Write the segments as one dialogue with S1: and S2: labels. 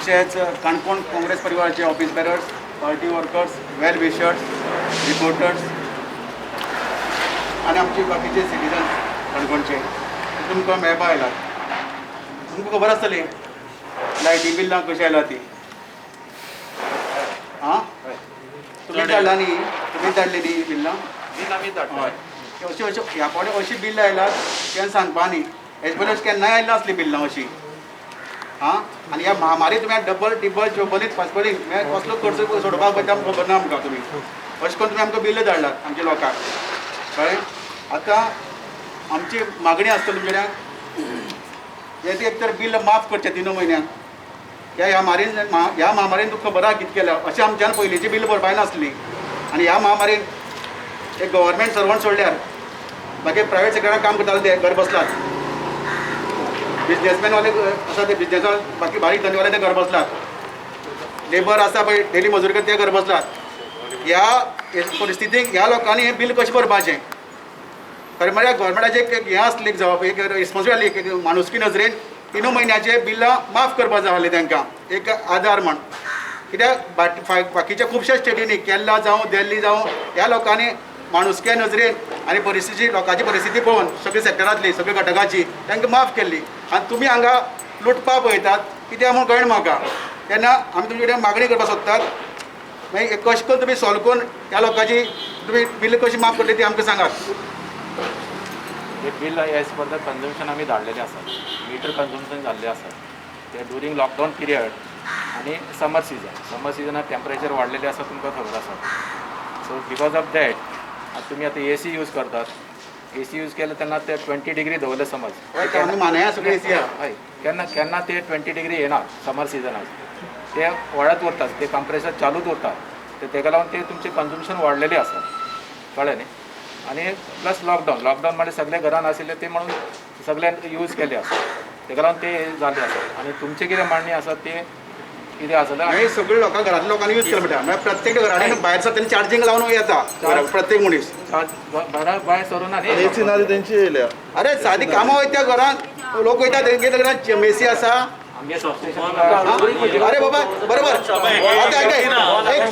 S1: तशेंच काणकोण काँग्रेस परिवाराचे office bearers, party workers, वेल wishers, reporters आनी आमचे बाकीचे सिटीजन्स काणकोणचे तुमकां मेळपा आयलात. तुमकां खबर आसतली लायटी बिल्लां कशी आयला ती. आं तुमी धाडला न्ही, तुमी धाडली न्ही बिल्लां.
S2: आमी धाडटा.
S1: अशी ह्या फावटी अशी बिल्लां आयलात तें सांगपा न्ही. हेज पयलीं अशी केन्नाय आयली नासली बिल्लां अशी. आं आनी ह्या महामारी तुमी डबल टिबल चौबलीत पांचपलीत कसलो खर्च सोडपाक पडटा खबर ना आमकां. तुमी अशें करून तुमी आमकां बिल्ल धाडलात आमच्या लोकांक कळ्ळें. आतां आमची मागणी आसतली तुमचे कडेन हें एक तर बिल्ल माफ करचें 3 म्हयन्यांक. ह्या महामारीन तुका खबर आहा कितें केलां. अशें आमच्यान पयलींची बिल्ल भरपाय नासली आनी ह्या महामारीन एक गव्हर्मेंट सर्वंट सोडल्यार बाकी प्रायवेट सेक्टरान काम करताले ते घर बसलात. बिजनेसमॅन वाले आसा ते बिजनेसान बाकी बारीक धंदेवाले ते घर बसलात. लेबर आसा पळय डेली मजुरी करता ते घर बसलात. ह्या परिस्थितीक ह्या लोकांनी हें बिल कशें भरपाचें. खरें म्हळ्यार गव्हर्मेंटाचें एक हें आसली जबाब एक रिस्पॉन्सिबल एक माणुसकी नजरेन 3 म्हयन्याचे बिल्लां माफ करपाक जाय आसलें तांकां एक आधार म्हण. कित्याक बाकीच्या खुबश्या स्टेटींनी केरला जावं दिल्ली जावं ह्या लोकांनी माणुसक्या नजरेन आनी परिस्थिती लोकांची परिस्थिती पळोवन सगळी सेक्टरांतली सगळ्या घटकाची तांकां माफ केल्ली. आनी तुमी हांगा लुटपा पळयतात कित्याक म्हूण कळना म्हाका. तेन्ना आमी तुमचे कडेन मागणी करपाक सोदतात मागीर कशें करून तुमी सॉल्व करून ह्या लोकांची तुमी बिल्ल कशी माफ करतली ती आमकां सांगात.
S2: हे bill as per the consumption आमी धाडलेले आसात. मिटर कन्झम्पशन जाल्लें आसा ते ड्युरींग लॉकडावन पिरियड आनी समर सिजनाक टेम्परेचर वाडलेलें आसा तुमकां खबर आसा. सो बिकॉज ऑफ दॅट तुमी आतां AC यूज करतात. AC यूज केले तेन्ना ते 20 डिग्री दवरले समज
S1: आमी मानया सगळी AC आहा.
S2: हय केन्ना ते 20 डिग्री येना समर सिजनाक ते वाडत उरतात ते कंप्रेसर चालूच उरतात तेका लागून ते तुमचे कन्झम्पशन वाडलेलें आसा कळ्ळें न्ही. आनी प्लस लॉकडावन म्हणजे सगळे घरान आशिल्ले ते म्हणून सगळ्यांक यूज केले आसा तेका लागून ते जाल्ले आसा. आनी तुमचे कितें मांडणी आसा ते कितें आसलें
S1: आमी सगळे लोकांक घरांतल्या लोकांनी यूज केला म्हणटा म्हळ्यार प्रत्येक घरांनी भायर तेंनी चार्जींग लावन येता प्रत्येक मनीस
S2: घरा भायर सरूना न्ही.
S3: AC ना तेंची येयल्या.
S1: अरे सादी कामां वयता घरांत लोक वयता तेंगेल्या घरांत मेसी आसा.
S2: आमगे सबस्टेशन
S1: अरे बाबा बरोबर आता एक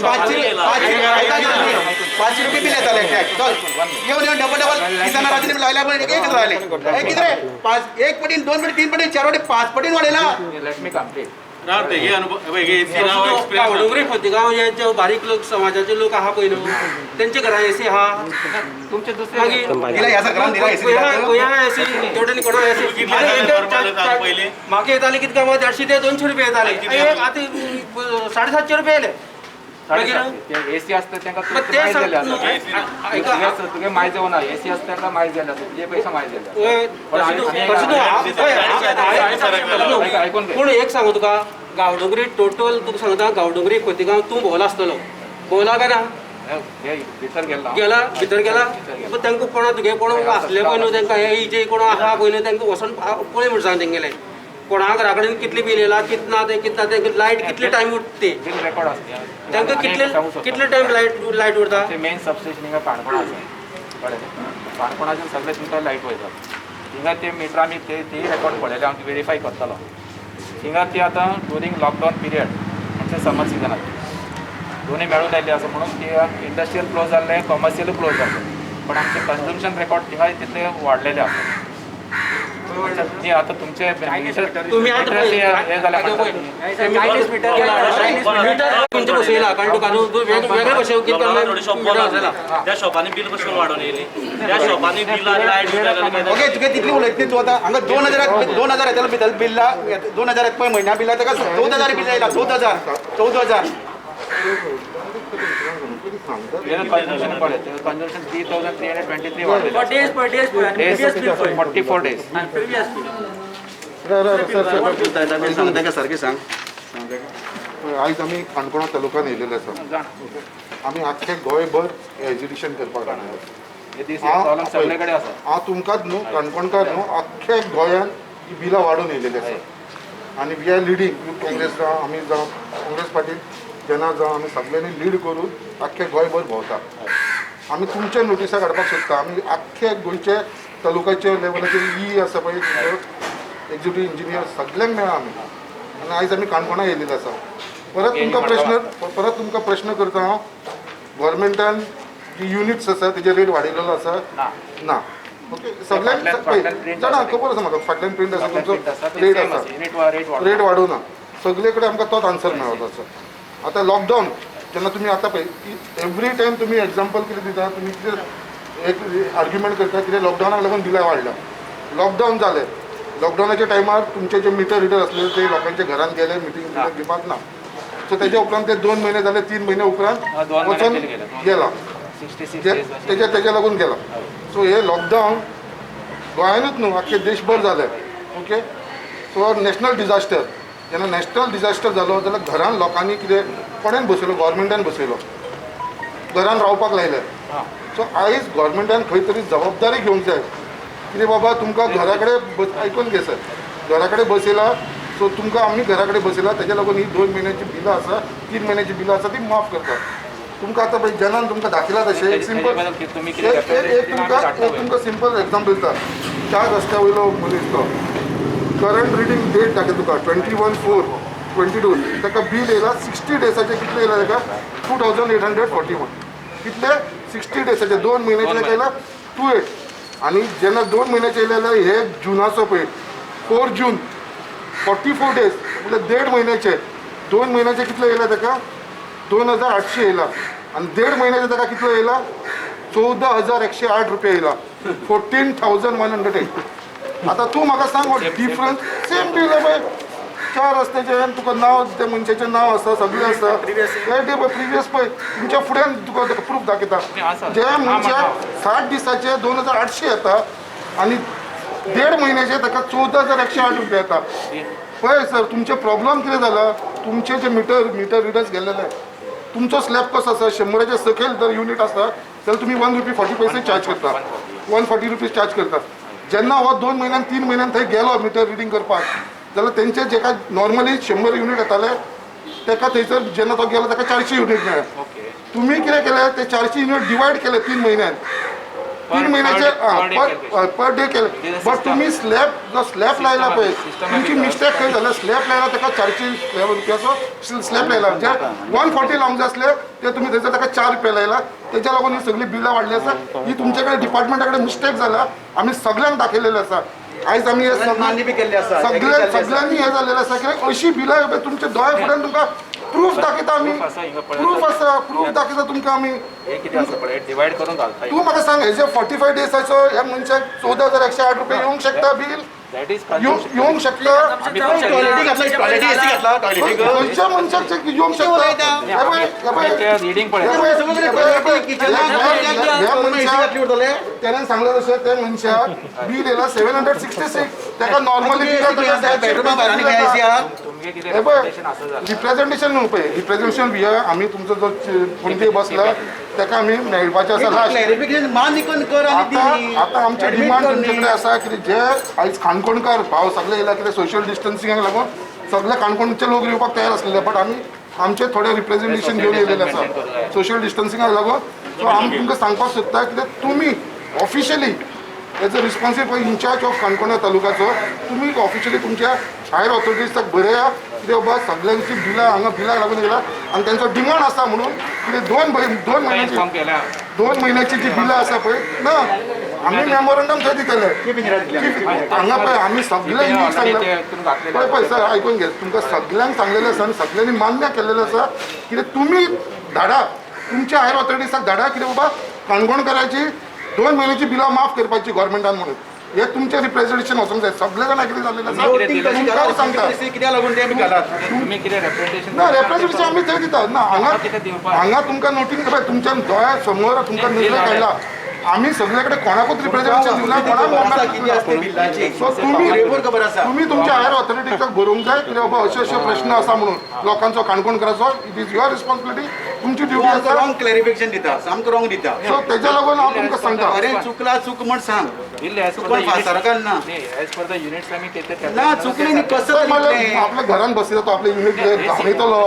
S1: 500 रुपये बिल येताले चल येवन डबल किसाना राजनी लायल्या पण एकच राहिले किती रे 5 1 पटीन 2 पटीन 3 पटीन 4 पटीन 5 पटीन वाढेला.
S2: Let me complete
S4: Gavdongri Khotigaon जे बारीक लोक समाजाचे लोक आहा पळय न्हू तेंचे घरां AC आहा.
S2: तुमचे दुसरे
S1: दिला ह्या सगळ्यांना दिला एसी
S4: टोटली कोणा AC म्हाका येताले कितें काय 150 ते 200 रुपये येताले आतां 750 रुपये येले.
S2: AC असतं त्यांना माहीत झाले असं तुगे माहीत जाऊ ना. AC असतं त्यांना माहीत झाले असं तुझे पैसा माहीत झाले. ऐकून
S4: पूण एक सांगू तुका गावडोंगरी टोटल तुका सांगता गावडोंगरी खोतीगांव तूं भोवला आसतलो भोवला काय ना
S2: भितर
S4: गेला भितर गेला पूण तांकां कोणा तुगे कोण आसले पळय न्हू तांकां हे जे कोण आहा पळय न्हू तांकां वचोन पळय म्हण सांग तेंगेले कोणा घरा कडेन कितली बिल येयला कितें ना तांकां लायट कितले टायम उरता ते
S2: बिल रेकॉर्ड असते
S4: तांकां कितले टायम लायट उरता.
S2: ते मेन सबस्टेशन हिंगा काणकोण आसा कळ्ळें. काणकोणाच्यान सगळे तुमकां लायट वयतात हिंगा ते मिटर आमी ते रेकॉर्ड पळयले हांव वेरीफाय करतलो. हिंगा ती आतां ड्युरींग लॉकडावन पिरियड म्हणजे समर सिजनाक दोन्ही मेळून आयले आसा म्हणून ती इंडस्ट्रियल क्लोज जाल्ले कमर्शियल क्लोज जाल्ले पण आमचे कन्झम्पशन रेकॉर्ड हिंगा तितले वाडलेले आसा. न्ही आतां तुमचे
S4: तुमी आतां
S2: हे जाल्या
S4: खंयचे बसयला कारण तुका वेगळे भशेन
S5: त्या शॉपांनी बिल कशें वाडोवन येयली त्या शॉपांनी बिलां लायट
S1: ओके तुगे तितली उलयतली तूं आतां हांगा 2000 येतालो भितर बिल्ला 2000 येता पळय म्हयन्या बिल्ला ताका 14000 बिल येयला 14000
S2: कन्झम्पशन पळय कन्झम्पशन 3323 वाडलेले 44 days.
S1: तांकां सारकें सांग.
S3: आयज आमी काणकोणा तालुक्यान येयलेले आसा. आमी आख्खे गोंयभर एज्युकेशन करपाक हाडले.
S2: सगळे कडेन आसा.
S3: हांव तुमकांच न्हू काणकोणकार न्हू आख्ख्या गोंयान ही बिलां वाडून येयलेली आसा. आनी वी आर लिडींग काँग्रेस जावं आमी जावं काँग्रेस पार्टीन जेन्ना जावं आमी सगळ्यांनी लीड करून आख्खे गोंयभर भोंवता. आमी तुमचे नोटिसा काडपाक सोदता. आमी आख्खे गोंयचे तालुक्याचे लेवलाचेर आसा पळय एक्झिक्युटीव इंजिनियर सगळ्यांक मेळ्ळा आमी आनी आयज आमी काणकोणा येयलेले आसा. परत तुमकां प्रश्न करता हांव, गव्हर्मेंटान जी युनिट्स आसा तेजे रेट वाडयलेलो आसा? ना. ओके, सगळ्यांक जाणा खबर आसा म्हाका, फाटल्यान प्रिंट आसा तुमचो रेट आसा, रेट वाडोवना. सगळे कडेन आमकां तोच आन्सर मेळत आसा. आतां लॉकडावन जेन्ना तुमी आतां पळय की एवरी टायम तुमी एग्जाम्पल कितें दिता, तुमी कितें एक आर्ग्युमेंट करता कितें लॉकडावनाक लागून बिलां वाडल्या. लॉकडावन जालें, लॉकडावनाच्या टायमार तुमचे जे मिटर रिडर आसले ते लोकांच्या घरांत गेले मिटींग दिवपाक ना. सो तेच्या उपरांत ते 2 महिने जाले, 3 महिने उपरांत वचून गेला, तेच्या लागून गेला. सो हे लॉकडावन गोंयानूच न्हू आख्खे देशभर जालें. ओके, सो नॅशनल डिजास्टर, जेन्ना नॅशनल डिजास्टर जालो जाल्यार घरान लोकांनी कितें कोणेन बसयलो, गव्हर्मेंटान बसयलो, घरान रावपाक लायलें. सो आयज गव्हर्मेंटान खंय तरी जबाबदारी घेवंक जाय कितें बाबा तुमकां घरा कडेन आयकून घे सर, घरा कडेन बसयला, सो तुमकां आमी घरा कडेन बसयला, तेच्या लागून ही 2 महिन्याची बिलां आसा, 3 महिन्याची बिलां आसा ती माफ करतात. तुमकां आतां पळय जेन्ना तुमकां दाखयला तशें एक सिंपल तुमकां सिंपल एग्जाम्पल दिता. 4 रस्त्या वयलो मनीस तो करंट रिडींग डेट दाखयता तुका 21/4/22, ताका बील येयला 60 डेसाचे. कितले येयला ताका? 2841. कितले? 60 डेसाचे, 2 महिन्याचे ताका येयला 28. आनी जेन्ना 2 महिन्याचे येयले जाल्यार हे जुनाचो पळय 4 जून 44 डेज म्हणजे 1.5 महिन्याचे. 2 महिन्याचे कितले येयला ताका? 2800 येयला. आनी 1.5 महिन्याचे ताका कितलो येयला? 14,108 रुपया येयला. 14,108. आता तू म्हाका सांग डिफरन्स. सेम बील आहे पळय, 4 रस्त्याचे, तुका नांव त्या मनशाचें नांव आसा, सगळें आसा, प्रिवियस पळय तुमच्या फुड्यान तुका प्रूफ दाखयता. जे मनशाक 60 दिसाचे 2,800 येता आनी 1.5 महिन्याचे ताका 14,108 रुपया येता. पळय सर, तुमचे प्रॉब्लम कितें जाला? तुमचे जे मिटर रिडर्स गेलेले, तुमचो स्लॅब कसो आसा, 100च्या सकयल जर युनिट आसा जाल्यार तुमी 1 रुपी 40 पैसे चार्ज करता, 140 रुपीज चार्ज करता. जेन्ना हो 2 महिन्यान 3 महिन्यान थंय गेलो मिटर रिडींग करपाक जाल्यार तेंचे जेका नॉर्मली 100 युनिट येताले तेका थंयसर जेन्ना तो गेलो ताका 400 युनिट मेळ्ळे. तुमी कितें केलें, ते 400 युनिट डिवायड केले 3 महिन्यान, 3 महिन्याचे पर डे केले. बट तुम्ही स्लॅब लायला पळय, तुमची मिस्टेक खंय जाल्यार स्लॅब लायला ताका 400 रुपयाचो स्लॅब लायला. जे 140 लावंक जाय आसले ते तुमी थंयसर ताका 4 रुपया लायला. तेच्या लागून ही सगळी बिलां वाडली आसा. ही तुमचे कडेन डिपार्टमेंटा कडेन मिस्टेक जाला, आमी सगळ्यांक दाखयलेले आसा. आयज आमी हे सगळ्यांनी हे जाल्लेलें आसा कित्याक अशी बिलां तुमच्या दोळ्या फुड्यान तुमकां प्रूफ दाखयता आमी, प्रूफ आसा, प्रूफ दाखयता तुमकां आमी. तूं म्हाका सांग, हेजे 45 डेसाचो ह्या मनशाक 14,108 रुपया येवंक शकता बिल? येवंक शकता? खंयच्या मनशाक येवंक शकता? त्याने सांगलं तशें त्या मनशाक बिल येयला 766. ताका नॉर्मली रिप्रेझेंटेशन न्हू पळय, रिप्रेझेंटेशन वी आमी तुमचो जो पणजे बसला ताका आमी मेळपाचें आसा लास्ट. आतां आमचे डिमांड तुमचे कडेन आसा कितें जे आयज काणकोणकार भाव सगळे येयला कितें सोशल डिस्टन्सिंगाक लागून सगळे काणकोणचे लोक येवपाक तयार आसलेले, बट आमी आमचे थोडे रिप्रेझेंटेशन घेवन येयलेले आसा सोशल डिस्टन्सिंगाक लागून. सो आमी तुमकां सांगपाक सोदता कितें तुमी officially as a responsible in-charge of काणकोणा तालुक्याचो तुमी ऑफिशियली तुमच्या हायर ऑथॉरिटीजाक बरया कितें बाबा सगळ्यांची बिलां हांगा बिलाक लागून येयला आनी तांचो डिमांड आसा म्हणून कितें 2 म्हयन्याची जी बिलां आसा पळय ना आमी मेमोरंडम थंय दितले हांगा पळय आमी सगळे यूथ सांगले पळय पळय सर आयकून घे तुमकां सगळ्यांक सांगलेलें आसा आनी सगळ्यांनी मान्य केलेलें आसा कितें तुमी धाडा तुमच्या हायर ऑथॉरिटीजाक धाडा कितें बाबा काणकोणकाराची 2 महिन्याची बिलां माफ करपाची गव्हर्मेंटान म्हणून हे तुमचे रिप्रेझेंटेशन वचूंक जाय. सगळे जाण कितें जाल्लेलें आसा सांगता ना रिप्रेझेंटेशन आमी थंय दिता ना हांगा तुमकां नोटीस पळय तुमच्या दोळ्या समोर तुमकां निर्णय काडला आमी सगळे कडेन कोणाकूच रिप्रेझेंटेशन दिवना कोणाक. सो तुम्ही तुमच्या हायर ऑथॉरिटीजाक बरोवंक जाय कितें बाबा अशे प्रश्न आसा म्हणून लोकांचो काणकोणकाराचो इट इज युअर रिस्पॉन्सिबिलिटी तुमची ड्युटी आसा.
S1: रॉंग क्लॅरिफिकेशन दिता सामको रॉंग दिता.
S3: सो तेच्या लागून हांव तुमकां सांगता
S1: अरे चुकला चूक म्हण सांग फासरकार ना ना चुकले न्ही कसं
S3: आपल्या घरान बसयता तो आपले युनिट धांवयतलो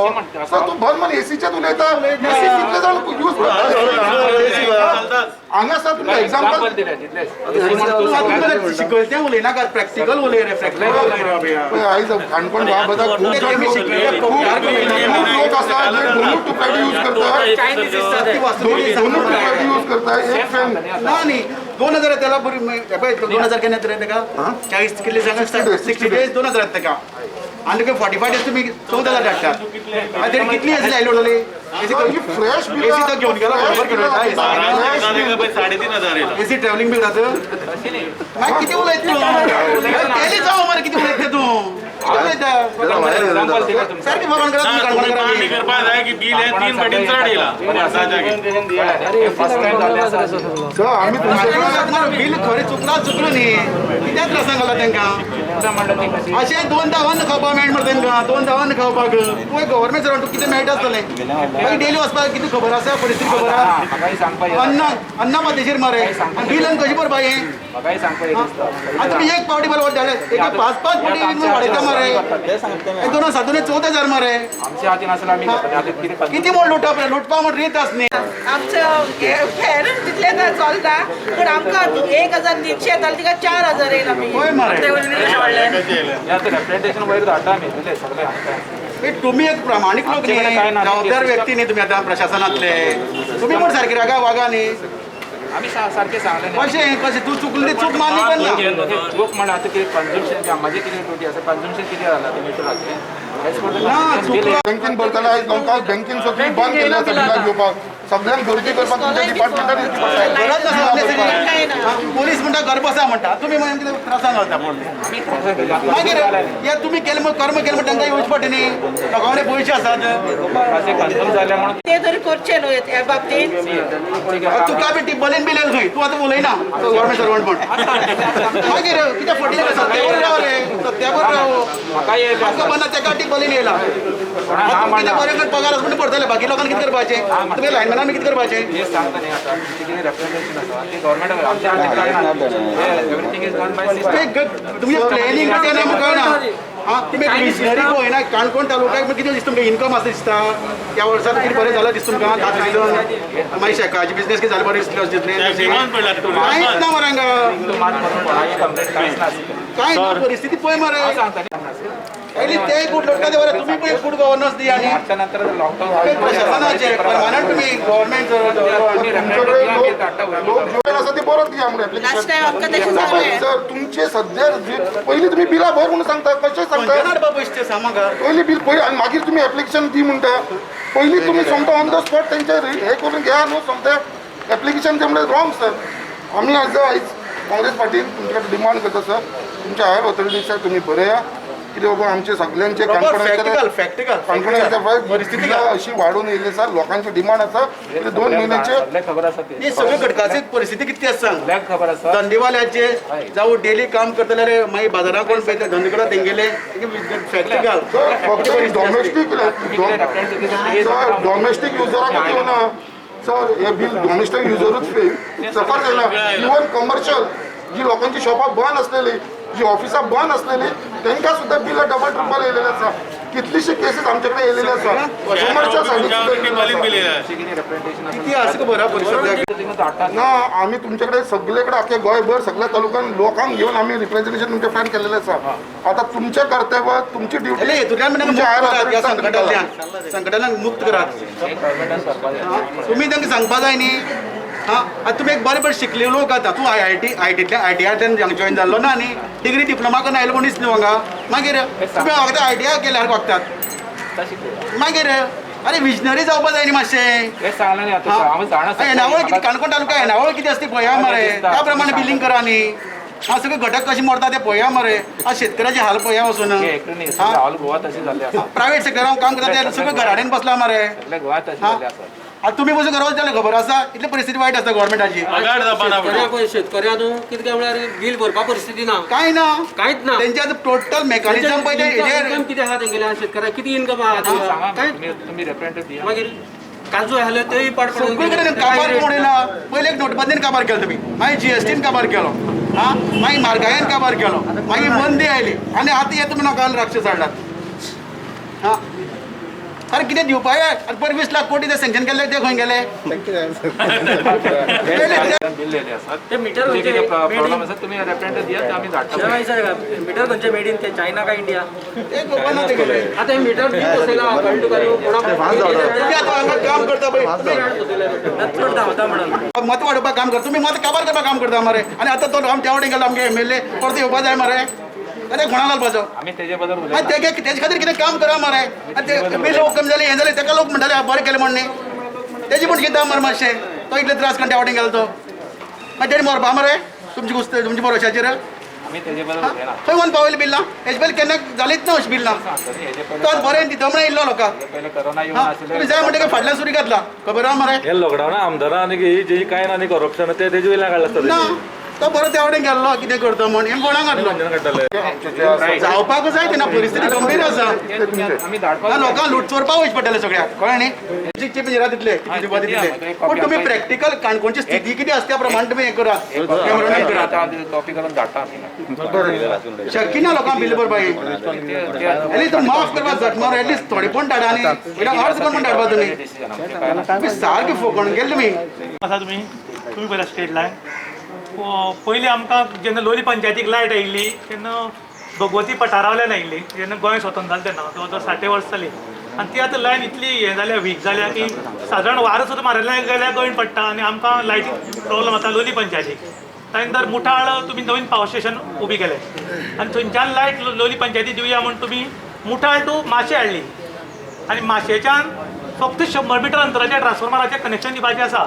S3: सो तू भर मन एसीच्यात उलयता एसी कितले जाण यूज करता हांगा सर तुम्ही
S2: एग्जाम्पल
S3: एक्झाम्पल
S2: दिले तितलेच
S1: शिकयते उलयनाका प्रॅक्टिकल उलय रे प्रॅक्टिकल उलय रे भैया
S3: आयज काणकोण भागात खूप जण
S1: तुम्ही शिकलेले
S3: खूप लोक असतात जे दोन्ही टुकड्याचे यूज करतात दोन्ही टुकड्याचे यूज करतात एक फॅन
S1: नाही 2000 त्याला बरी 2000 केन्यात रे तेका 40 किल्ले सांगा 60 डेज 2000 येत तेका आणि 45 डेज तुम्ही 14000 धाडटात आणि तरी कितली एसी लायलो झाली
S3: फ्रेश
S1: एसी तर घेऊन गेला बरोबर केलं
S5: 3,500 येईल.
S1: एसी ट्रॅव्हलिंग बिल जातं मग किती उलयत तू केली जाऊ मरे किती उलयत तू
S2: एग्जाम्पल दिले तुमचं
S1: सारखी फॉर्म करा तुम्ही काढून
S5: आणि
S1: करा
S5: करपा जाय की बिल हे 3 पटीन चढ येला
S2: फर्स्ट टाइम झाले असं
S3: सर आम्ही तुमच्याकडे
S1: बिल खरें चुकलो न्ही कित्याक त्रासां घाला तांकां
S2: म्हणलं ती कशी
S1: अशें 2 दावान खावपाक मेळना मरे तांकां 2 दावान खावपाक तुवें गव्हर्मेंट सर्वंट कितें मेळटा आसतलें मागीर डेली वचपाक कितें खबर आसा परिस्थिती खबर आसा
S2: म्हाकाय सांगपा येता
S1: अन्न पातेशीर मरे आनी बिल आनी कशी भरपा हें
S2: म्हाकाय सांगपा येत दिसता
S1: आतां तुमी एक पावटी बरोबर धाडले एक 5-5 फावटी बिल वाडयता मरे 2,000 मरे
S2: आमच्या हातीन असलं आम्ही करता. आता किती करता?
S1: किती मोड लुटपा म्हण रीत आस न्ही
S6: आमचं फॅन तितले तर चलता पण आमकां 1,100 येताले तिका 4,000 येयला
S1: होय मरे
S2: हे आता representation वयर धाडटा आमी दिले सगळे आमकां.
S1: हे तुम्ही एक प्रामाणिक लोक
S2: आमच्याकडे
S1: न्ही
S2: काय ना,
S1: जबाबदार व्यक्ती न्ही तुम्ही आता प्रशासनातले तुम्ही पण सारखे रागा वागा न्ही
S2: आम्ही सारखे सांगले न्ही.
S1: कशें तू चुकली चूक मान्य करना
S2: लोक म्हणा आता किती कन्झम्पशन माझे किती ड्युटी असं कन्झम्पशन किती झालं ते मिटराचें
S1: ना चुकलो
S3: बँकेन भरताना आयज लोकांक बँकेन सगळी बंद केली आसा बिलां घेवपाक सगळ्यांक गर्दी करपाक तुमच्या डिपार्टमेंटान दिवची पडटा
S1: गरज नसा unnecessary. पोलीस म्हणटा घर बसा म्हणटा तुम्ही म्हणून कितें त्रासांक घालता पडले मागीर हे तुम्ही केलें कर्म केलें म्हणटा तांकां येवचे पडटा न्ही लोकांकडे पयशे आसात
S2: असे कन्फर्म झाल्या म्हणून
S6: ते तरी करचे न्हू ह्या बाबतींत
S1: तुका बी टिब्बलीन बिलेल खंय तूं आतां उलयना गव्हर्मेंट सर्वंट म्हण मागीर कितें फटी सत्यावर राव रे सत्यावर राव
S2: म्हाका येयले
S1: आमकां बंद तेका टिब्बलीन येयला कितें बरें करून पगार आसा म्हणून पडटले बाकी लोकांनी कितें करपाचें तुमी लायनमॅनान कितें करपाचें
S2: हे सांगता न्ही आता किती रिप्रेझेंटेशन आसा ते गव्हर्मेंट आमच्या हातीन कांय ना everything is done by system
S1: तुमचे प्लॅनिंग कितें ना म्हाका कळना हां तुमी मिशनरी पळयना काणकोण तालुक्याक कितें दिसता तुमकां इन्कम आसा दिसता त्या वर्सात कितें बरें जालां दिसता तुमकां 10 सीजन मागीर शेकाचे बिझनेस कितें जालें बरें दिसलें अशें दिसलें कांयच ना मरे हांगा
S2: मात करून कोणाची कंप्लेंट कांयच ना
S1: कांय ना परिस्थिती पळय मरे
S2: सांगता न्ही
S1: पयलीं ते गुड लोटता ते बरें तुम्ही पण गुड गव्हर्नन्स दिया न्ही
S2: मागच्या नंतर लॉकडाऊन
S1: प्रशासनाचे परमानंट तुम्ही गव्हर्मेंट
S3: तुमच्याकडे लोक जेवण आसा ते बरोच दिया म्हणून
S6: लास्ट टाइम आमकां तशें
S3: ऍप्लिकेशन
S6: जालें
S3: सर तुमचे सध्या पयलीं तुमी बिलां भर म्हणून सांगता कशें सांगता
S1: हाडपा पयशे ते सांग म्हाका
S3: पयलीं बिल पळय आनी मागीर तुमी एप्लिकेशन दी म्हणटा पयलीं तुमी समजा ऑन द स्पॉट तेंचे हे करून घ्या न्हू समजा एप्लिकेशन ते म्हणजे रॉंग सर आमी आयज काँग्रेस पार्टीन तुमचे कडेन डिमांड करता सर तुमच्या हायर ऑथॉरिटीसाक तुमी बरया कितें बाबा आमचे सगळ्यांचे
S1: फॅक्टिकल
S3: काणकोणाच्या परिस्थिती अशी वाढून येयली सर लोकांची डिमांड आसा की 2 म्हयन्याचे
S2: सगळ्याक खबर आसा ते
S1: हे सगळे घटकाची परिस्थिती किती आसा सांग
S2: सगळ्याक खबर आसा
S1: धंदेवाल्याचे जावं डेली काम करतले मागीर बाजारात कोण पळयता धंदे करता तेंगेले फॅक्टिकल
S3: सर फक्त डॉमेस्टीक सर डॉमेस्टीक युजराक येवना सर हे बिल डॉमेस्टीक युजरूच सफर जायना इवन कमर्शियल जी लोकांची शॉपां बंद असलेली जी ऑफिसां बंद असलेली तांकां सुद्दां बिलां डबल ट्रिपल येयलेले आसा कितलीशी केसीस आमचे कडेन येयलेले आसा कमर्शियल
S2: किती रिप्रेझेंटेशन
S1: किती आसा खबर आहा परिस्थिती
S2: तिंगा धाडटा
S3: ना आमी तुमचे कडेन सगळे कडेन आख्या गोंयभर सगळ्या तालुक्यान लोकांक घेवन आमी रिप्रेझेंटेशन तुमचे फॅन केलेले आसा आता तुमचे कर्तव्य तुमची ड्युटी
S1: हेतूंतल्यान
S3: तुमच्या हायर
S1: या
S3: ऑथॉरिटीसाक
S1: संकटांतल्यान मुक्त करात
S2: गव्हर्मेंटान करपाक जाय
S1: तुम्ही तांकां सांगपा जाय न्ही हां आतां तुमी एक बरें बरें शिकले लोक आतां तूं आयटीआयतल्यान जॉईन जाल्लो ना न्ही डिग्री डिप्लोमा करून आयलो म्हणून दिसलो हांगा मागीर तुमी वखदां आयटीआय केल्यार वखदात
S2: तशी पळय.
S1: मागीर अरे विजनरी जावपा जाय न्ही मातशें
S2: हे सांगलें न्ही आतां हांव जाणा
S1: येणावळ कितें काणकोण तालुका येणावळ कितें आसता पळया मरे त्या प्रमाणे बिलिंग करा न्ही हां सगळे घटक कशे मरता ते पळया मरे आज शेतकऱ्याचे हाल पळया वचून
S2: ऑल गोवा तशी जाल्ली आसा
S1: प्रायवेट सेक्टरान काम करता ते सगळे घराडेन बसला मरे
S2: सगळे गोवा तशी जाल्ली आसा
S1: आतां तुमी पसून घरा वचताले खबर आसा इतली परिस्थिती वायट आसता गव्हर्मेंटाची
S4: शेतकऱ्यां न्हू कितें काय म्हळ्यार बिल भरपा परिस्थिती ना
S1: कांय ना
S4: कांयच ना
S1: तेंचे आतां टोटल मेकॅनिझम पळय ते
S4: इन्कम कितें आहा तेंगेल्या शेतकऱ्याक कितें इन्कम आहा
S2: सांगा
S4: तेंगेल्या
S2: तुम्ही रिप्रेझेंटेटिव्ह दिया
S4: मागीर काजू आहले तेय पाड पडून
S1: सगळे कडेन काबार मोडयला पयले एक नोटबंदीन काबार केलो तुमी मागीर जीएसटीन काबार केलो हां मागीर म्हारगायेन काबार केलो मागीर मंदी आयली आनी आतां हे तुमी नोकान राक्षस हाडलात हां अरे कितें दिवपाक आतां पयर 20 लाख कोटी ते सँक्शन केल्ले ते खंय गेले
S2: बिल येयले आसा
S5: ते मीटर
S2: कितें
S5: खंयचे
S2: प्रॉब्लम आसा तुमी रेप्रेझेंटेटिव्ह दियात ते आमी धाडटा
S5: मीटर खंयचे मेड इन ते चायना का इंडिया
S1: ते खबर ना ते गेले
S4: आता हे मीटर बिल बसयला कळ्ळें तुका न्हू कोणाक
S1: तुम्ही आतां हांगा काम करता पळय
S5: चड धांवता म्हणून
S1: मत वाडोवपाक काम करता तुम्ही मत काबार करपाक काम करता मरे आनी आतां तो आमच्या आवडीन गेलो आमगे MLA परत येवपाक जाय मरे अरे कोणा घालपाचो
S2: आमी तेजे बद्दल
S1: आनी
S2: उलयता
S1: तेजे खातीर कितें काम करा मरे आनी ते बिल कमी जाली हें जालें तेका लोक म्हणटाले बरें केलें म्हण न्ही तेजी म्हण कितें मरे मातशें तो इतले त्रास करून त्या आवडीन गेलो तो मागीर तेणी मरपा मरे तुमची घुस्त तुमच्या भरोशाचेर
S2: आमी तेजे बद्दल उलयना
S1: खंय व्हरून पावयलें बिल ना हेजे पयलीं केन्ना जालीच ना अशें बिल ना
S2: हेजे
S1: तो आतां बरें दिता म्हणून येयल्लो लोकांक
S2: पयले करोना येवन
S1: तुमी
S2: आशिल्ले
S1: जाय म्हणटा फाटल्यान सुरी घातला खबर आहा मरे
S7: हे लॉकडाऊन आमदारां आनी जी काय आनी करप्शन तेजे वयल्यान काडला
S1: ना तो बरो त्या आवडीन गेल्लो कितें करता म्हण हें कोणाक घातलो
S7: काडटाले
S3: आमचे जे आसा
S1: जावपाक जाय तेन्ना परिस्थिती गंभीर आसा
S2: आमी धाडपाक
S1: लोकांक लूट चोरपा वयचे पडटले सगळ्याक कळ्ळें न्ही चिप दितले दिवपा दितले पूण तुमी प्रॅक्टिकल काणकोणची स्थिती कितें आसा त्या प्रमाणे तुमी हें करा कॅमेरामॅन करा
S2: कॉपी करून धाडटा आमी
S1: शक्य ना लोकांक बिल भरपाक एटलीस्ट माफ करपाक जाता मार एटलीस्ट थोडे पण धाडा आनी अर्ज करून पण धाडपा तुमी तुमी सारके फोकण गेले तुमी
S8: आसा तुम्ही पळयला स्टेट लायन पयलीं आमकां जेन्ना लोली पंचायतीक लायट आयिल्ली तेन्ना भगवती पठारावल्यान आयिल्ली जेन्ना गोंय स्वतंत्र जालें तेन्ना जवळ जवळ 60 वर्स जाली आनी ती आतां लायन इतली हें जाल्या वीक जाल्या की सादारण वारो सुद्दां मारल्यार गेल्यार गोंय पडटा आनी आमकां लायटी प्रॉब्लम जाता लोली पंचायतीक त्यानंतर मुठाळ तुमी नवीन पावर स्टेशन उबी केलें आनी थंयच्यान लायट लोली पंचायती दिवया म्हूण तुमी मुठाळ टू माशे हाडली आनी माशेच्यान फक्त 100 मिटर अंतराचेर ट्रान्सफॉर्मराचें कनेक्शन दिवपाचें आसा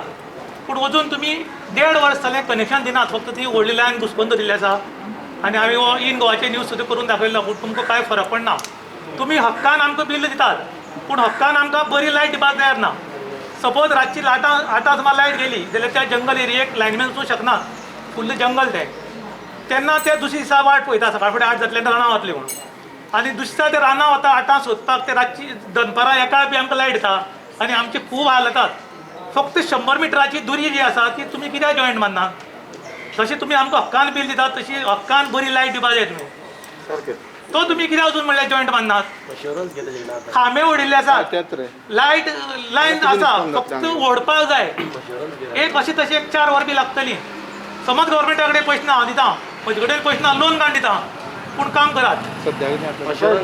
S8: पूण वचून तुमी 1.5 वर्स जालें कनेक्शन दिनात फक्त ती व्हडली लायन घुसपून दवरिल्ली आसा आनी हांवें इन गोवाचे न्यूज सुद्दां करून दाखयला पूण तुमकां कांय फरक पडना तुमी हक्कान आमकां बिल दितात पूण हक्कान आमकां बरी लायट दिवपाक तयार ना सपोज रातची 8 सुमार लायट गेली जाल्यार त्या जंगल एरियेक लायनमॅन वचूंक शकना फुल्ल जंगल तें तेन्ना ते दुसरे दिसा वाट पळयता सकाळ फुडें 8 जातले रानां वतले म्हणून आनी दुसऱ्या ते रानां वता 8 सोदपाक ते रातची दनपारां एका बी आमकां लायट येता आनी आमचे खूब हाल जातात फक्त 100 मिटराची दुरी जी आसा ती तुमी कित्याक जॉयंट माननात जशें तुमी आमकां हक्कान बील दितात तशी हक्कान बरी लायट दिवपाक जाय तुमी तो तुमी कित्याक अजून म्हणल्यार जॉयंट माननात खांबे ओडिल्ले आसात लायट लायन आसा फक्त ओडपाक जाय एक अशी तशी 4 वरां बी लागतली समज गव्हर्मेंटा कडेन पयशे ना हांव दिता म्हजे कडेन पयशे ना लोन काडून दिता पूण काम करात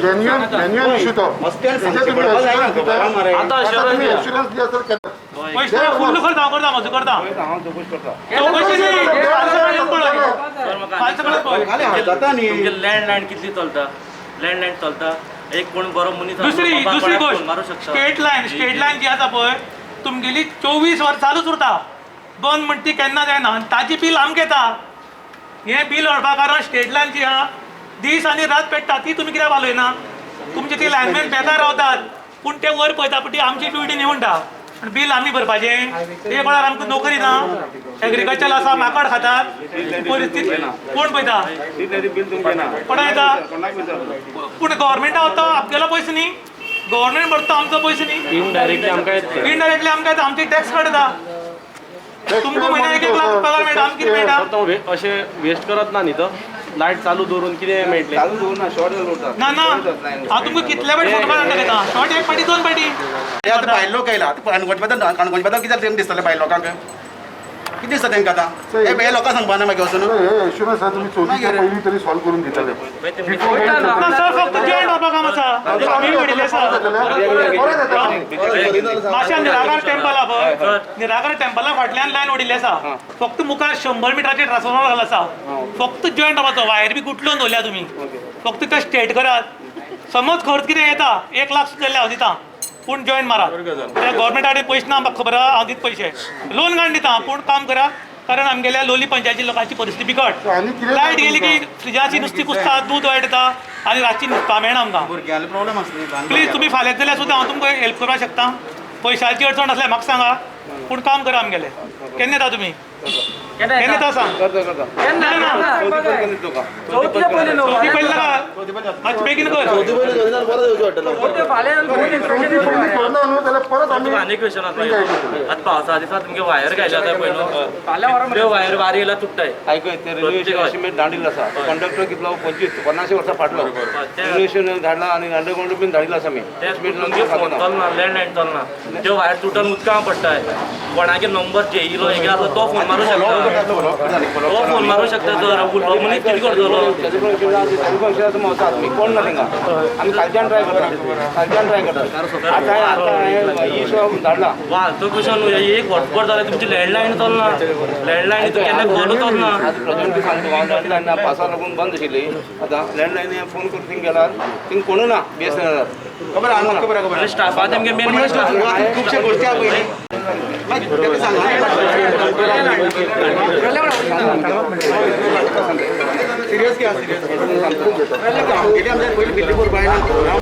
S3: जेन्युअन इशू तो एश्युरन्स दिया सर
S8: पयशे फुल्ल खर्च हांव करता म्हजो करता चौकशी न्ही फालतू कळत पळय
S1: खाली हात जाता न्ही
S5: तुमचे लँडलायन कितली चलता लँडलायन चलता एक कोण बरो मनीस
S8: दुसरी गोष्ट
S5: मारूं शकता
S8: स्टेट लायन जी आसा पळय तुमगेली 24 वर्स चालूच उरता बंद म्हणटा ती केन्ना जायना आनी ताजी बील आमकां येता हें बील व्हरपा कारण स्टेट लायन जी आहा दीस आनी रात पेट्टा ती तुमी कित्याक वालोयना तुमचे ते लायनमॅन बेकार रावतात पूण ते वयर पळयता पण ती आमची ड्युटी न्ही म्हणटा आनी बील आमी भरपाचें एक वेळार आमकां नोकरी ना एग्रीकल्चर आसा माकड खातात परिस्थिती कोण पळयता कोणा येता पूण गव्हर्मेंटा वता आपल्याला पयसो न्ही गव्हर्मेंट भरता आमचो पयसो न्ही इनडायरेक्टली आमकां येता आमचे टॅक्स काडटा तुमकां म्हयन्याक 1 लाख पगार मेळटा आमकां कितें मेळटा
S5: अशें वेस्ट करत ना न्ही तो लायट चालू दवरून कितें मेळटलें
S8: ना ना हांव तुमकां कितले फावटी फोन मारून दाखयता शॉर्ट 1 फावटी 2 फावटी
S1: हे आतां भायले लोक येयला आतां काणकोणचे बद्दल कितें जालें दिसतलें भायले लोकांक कितें दिसता तांकां आतां हे लोकांक सांगपाना मागीर वचून
S3: हे एश्युरन्स तुमी चवथीच्या पयलीं तरी सॉल्व करून दितले
S8: ना सर फक्त जॉयंट व्हरपा काम आसा आमी व्हडिल्ले आसा माश्या निराकार टेंपल आहा पळय निराकार टेंपला फाटल्यान लायन ओडिल्ली आसा फक्त मुखार 100 मिटराचेर ट्रान्सफॉर्मर घाल आसा फक्त जॉयंट व्हरपाचो वायर बी गुटलून दवरल्या तुमी फक्त ते स्ट्रेट करात समज खर्च कितें येता 1 लाख सुद्दां हांव दिता पूण जॉयंट मारा गव्हर्मेंटा कडेन पयशे ना म्हाका खबर आहा हांव दिता पयशे लोन काडून दिता पूण काम करा कारण आमगेल्या लोली पंचायती लोकांची परिस्थिती बिकट लायट गेली की फ्रिजाची नुस्ती कुसता दूद वायट येता आनी रातची न्हिदपा मेळना आमकां
S1: भुरग्यांक प्रॉब्लेम आसता
S8: प्लीज तुमी फाल्यां जाल्यार सुद्दां हांव तुमकां हेल्प करपाक शकता पयशांची अडचण आसल्यार म्हाका सांगा पूण काम करा आमगेलें केन्ना येता तुमी केन्ना येता सांग केन्ना चवथी पयली नाका मातशें बेगीन कर
S5: आनी क्वेश्चन आसा आतां पावसा दिसा तुमगे वायर घायले आतां पळय न्हू त्यो वायर बारी येयला तुट्टाय
S4: ऐकूय ते रेल्वेशन एस्टिमेट धाडिल्लो आसा कंडक्टर कितलो 50 वर्सां फाटलो रेल्वेशन धाडला आनी अंडरग्राउंड बीन धाडिल्लो आसा आमी
S5: तुमगे फोन चलना लँडलायन चलना त्यो वायर तुटून उदकां पडटाय कोणागे नंबर जेईलो हेगे आसलो तो फोन मारूं शकता तो फोन मारूं शकता जर उरलो मनीस कितें करतलो
S4: आमी कोण ना थिंगा आमी फालच्यान ट्राय करता आतां इशू धाडला
S5: वा तो क्वेश्चन एक हॉटस्पॉट जाल्यार तुमची लँडलायन चलना लँडलायन केन्ना कॉल चलना
S4: प्रेझेंट सांगता हांव लँडलायन पावसा लागून बंद आशिल्ली आतां लँडलायन फोन करून थिंग गेल्यार थिंग कोणू ना BSNL
S1: खबर आहा खबर
S5: आनी स्टाफा तेमगे मेन
S1: खुबशे गोष्टी आहा पयली सिरियस घ्या सिरियस आमच्या पयली बिल्ली करपाक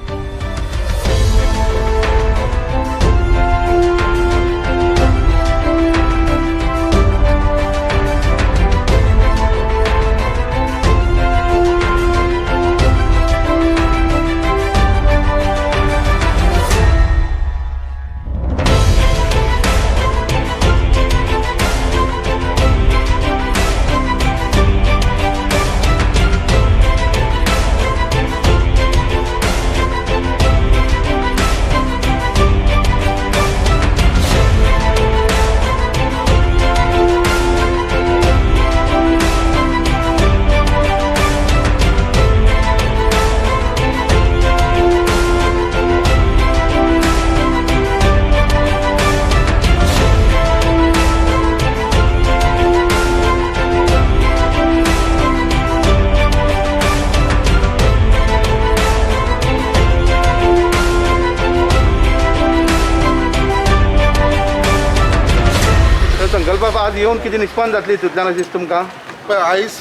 S3: संकल्प आज येवन कितें निष्पन्न जातली तितूंतल्यान अशें दिसता तुमकां पळय आयज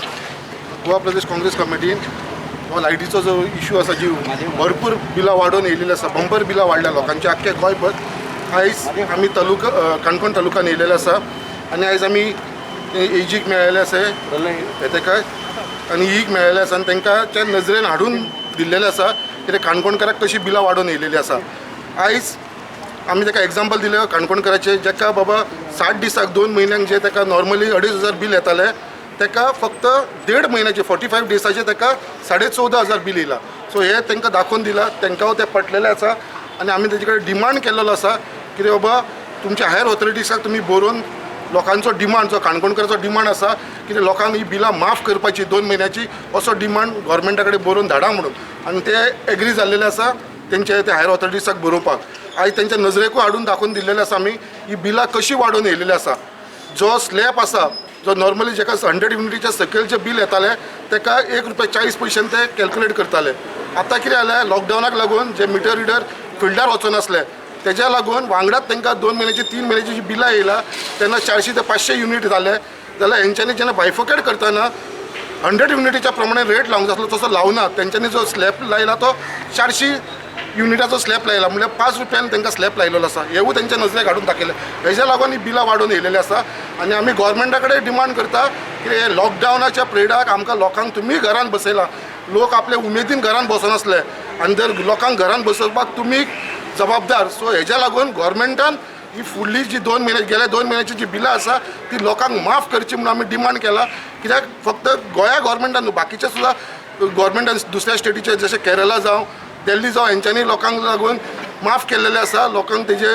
S3: गोवा प्रदेश काँग्रेस कमिटीन हो लायटीचो जो इशू आसा जी भरपूर बिलां वाडोवन येयलेली आसा बंपर बिलां वाडल्या लोकांचे आख्खे गोंयभर आयज आमी तालुका काणकोण तालुकान येयलेले आसा आनी आयज आमी एजीक मेळ्ळेले आसा तेका आनी ईक मेळ्ळेले आसा आनी तांकां त्या नजरेन हाडून दिल्लेले आसा कित्याक काणकोणकाराक कशी बिलां वाडोवन येयलेली आसा आयज आमी ताका एग्जाम्पल दिलें काणकोणकाराचें जाका बाबा 60 दिसाक 2 म्हयन्यांक जे ताका नॉर्मली 2,500 बील येतालें ताका फक्त 1.5 म्हयन्याचे 45 डेसाचे ताका 14,500 बील येयला सो हे तांकां दाखोवन दिलां तांकां ते पटलेले आसा आनी आमी तेजे कडेन डिमांड केल्लो आसा कितें बाबा तुमच्या हायर ऑथॉरिटीसाक तुमी बरोवन लोकांचो डिमांड जो काणकोणकाराचो डिमांड आसा कितें लोकांक ही बिलां माफ करपाची 2 म्हयन्याची असो डिमांड गव्हर्मेंटा कडेन बरोवन धाडा म्हणून आनी ते एग्री जाल्लेले आसा तेंचे ते हायर ऑथॉरिटीसाक बरोवपाक आयज तेंच्या नजरेकूय हाडून दाखोवन दिल्लेले आसा आमी ही बिलां कशी वाडोवन येयलेली आसा जो स्लॅब आसा जो नॉर्मली जाका 100 युनिटीच्या सकयलचे बील येताले ताका ₹1.40 ते कॅल्क्युलेट करताले आतां कितें जालें लॉकडावनाक लागून जे मिटर रिडर फिल्डार वचनासले तेज्या लागून वांगडाच तांकां 2 म्हयन्याची 3 म्हयन्याची जी बिलां येयला तेन्ना 400 ते 500 युनिट जाले जाल्यार हेंच्यांनी जेन्ना बायफोकेट करतना 100 युनिटीच्या प्रमाणे रेट लावंक जाय तसो लावना तेंच्यांनी जो स्लॅब लायला तो 400 युनिटाचो स्लॅब लायला म्हणजे ₹5 तांकां स्लॅब लायलेलो आसा हेवूय तेंच्या नजरेक हाडून दाखयलें हेज्या लागून ही बिलां वाडोवन येयलेली आसा आनी आमी गव्हर्मेंटा कडेन डिमांड करता की हे लॉकडावनाच्या पिरियडाक आमकां लोकांक तुमी घरान बसयला लोक आपले उमेदीन घरान बसनासले आनी जर लोकांक घरान बसोवपाक तुमी जबाबदार सो हेज्या लागून गव्हर्मेंटान ही फुडली जी 2 म्हयने गेल्या 2 म्हयन्याची जी बिलां आसा ती लोकांक माफ करची म्हणून आमी डिमांड केला कित्याक फक्त गोंया गव्हर्मेंटान न्हू बाकीचे सुद्दां गव्हर्मेंटान दुसऱ्या स्टेटीचे जशे केरला जावं दिल्ली जावं हेंच्यांनी लोकांक लागून माफ केल्लेले आसा लोकांक तेजे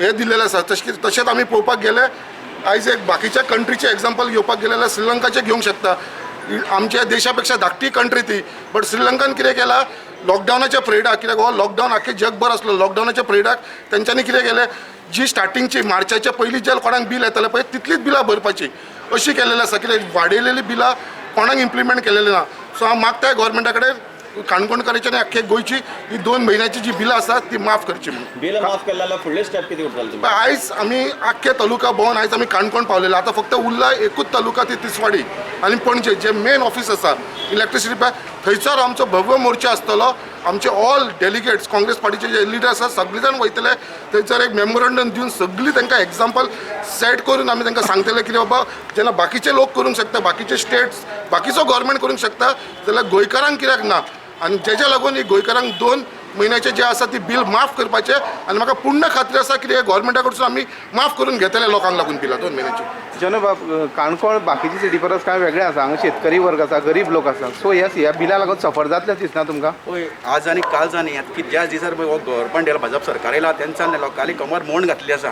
S3: हे दिल्लेले आसा तशेंच आमी पळोवपाक गेले आयज एक बाकीच्या कंट्रीचे एग्जाम्पल घेवपाक गेले जाल्यार श्रीलंकाचे घेवंक शकता आमच्या देशा पेक्षा धाकटी कंट्री ती बट श्रीलंकान कितें केलां लॉकडावनाच्या पिरियडाक कित्याक हो लॉकडावन आख्खे जगभर आसलो लॉकडावनाच्या पिरियडाक तेंच्यांनी कितें केलें जी स्टार्टिंगची मार्चाच्या पयलीं जे कोणाक बील येतालें पळय तितलीच बिलां भरपाची अशी केलेली आसा कित्याक वाडयलेली बिलां कोणाक इम्प्लिमेंट केलेली ना सो हांव मागतां गव्हर्मेंटा कडेन काणकोणकारांची आनी आख्खे गोंयची ही 2 म्हयन्याची जी बिलां आसा ती माफ करची म्हणून
S9: बिल माफ केले जाल्यार फुडले स्टेप कितें करतले
S3: आयज आमी आख्खे तालुका भोंवन आयज आमी काणकोण पावलेले आतां फक्त उरला एकूच तालुका ती तिसवाडी आनी पणजे जे मेन ऑफीस आसा इलेक्ट्रिसिटी थंयसर आमचो भव्य मोर्चा आसतलो आमचे ऑल डेलिगेट्स काँग्रेस पार्टीचे जे लिडर आसा सगळे जाण वयतले थंयसर एक मेमोरंडम दिवन सगळीं तांकां एग्जाम्पल सेट करून आमी तांकां सांगतले की बाबा जेन्ना बाकीचे लोक करूंक शकता, बाकीचे स्टेट्स, बाकीचो गव्हर्मेंट करूंक शकता जाल्यार गोंयकारांक कित्याक ना. आनी जेच्या लागून ही गोंयकारांक 2 महिन्याचे जे आसा ती बील माफ करपाचे. आनी म्हाका पूर्ण खात्री आसा की गव्हर्मेंटा कडसून आमी माफ करून घेतले लोकांक लागून बिलां 2 महिन्याची.
S10: जनबाब काणकोण बाकीची सिटी परस काय वेगळे आसा. हांगा शेतकरी वर्ग आसा, गरीब लोक आसा. सो ह्या बिला लागून सफर जातले दिसना तुमकां?
S1: पळय आज आनी काल जानी की ज्या दिसार हो गव्हर्मेंट येयला, भाजप सरकार येयला तेन्ना लोकांनी कमर मोड घातली आसा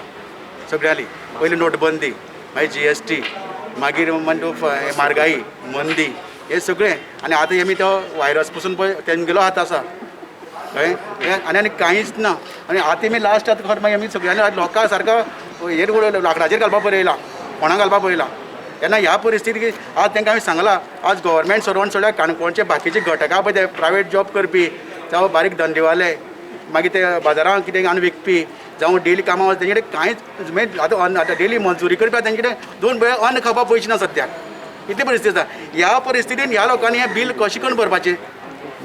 S1: सगळ्यांनी. पयलीं नोटबंदी, मागीर GST, मागीर म्हारगाई, मंदी, हे सगळें. आनी आतां आमी तो व्हायरस पसून पळय तेंगेलो हात आसा कळ्ळें. आनी कांयच ना. आनी आतां आमी लास्ट आतां खरें मागीर आमी सगळ्यांनी लोकां सारको हेर लाकडाचेर घालपा पळयला, कोणाक घालपा पळयला. तेन्ना ह्या परिस्थितीक आज तांकां हांवें सांगलां आज गव्हर्मेंट सर्वंट सोडल्यार काणकोणचे बाकीचे घटका पळय ते प्रायवेट जॉब करपी जावं बारीक धंदेवाले, मागीर ते बाजारांत कितें आनी विकपी जावं डेली कामां वचता तेंचे कडेन कांयच आतां डेली मजुरी करपी तेंचे कडेन 2 वेळ अन्न खावपाक पयशे ना सद्याक. कितली परिस्थिती आसा. ह्या परिस्थितीन ह्या लोकांनी हें बील कशें करून भरपाचें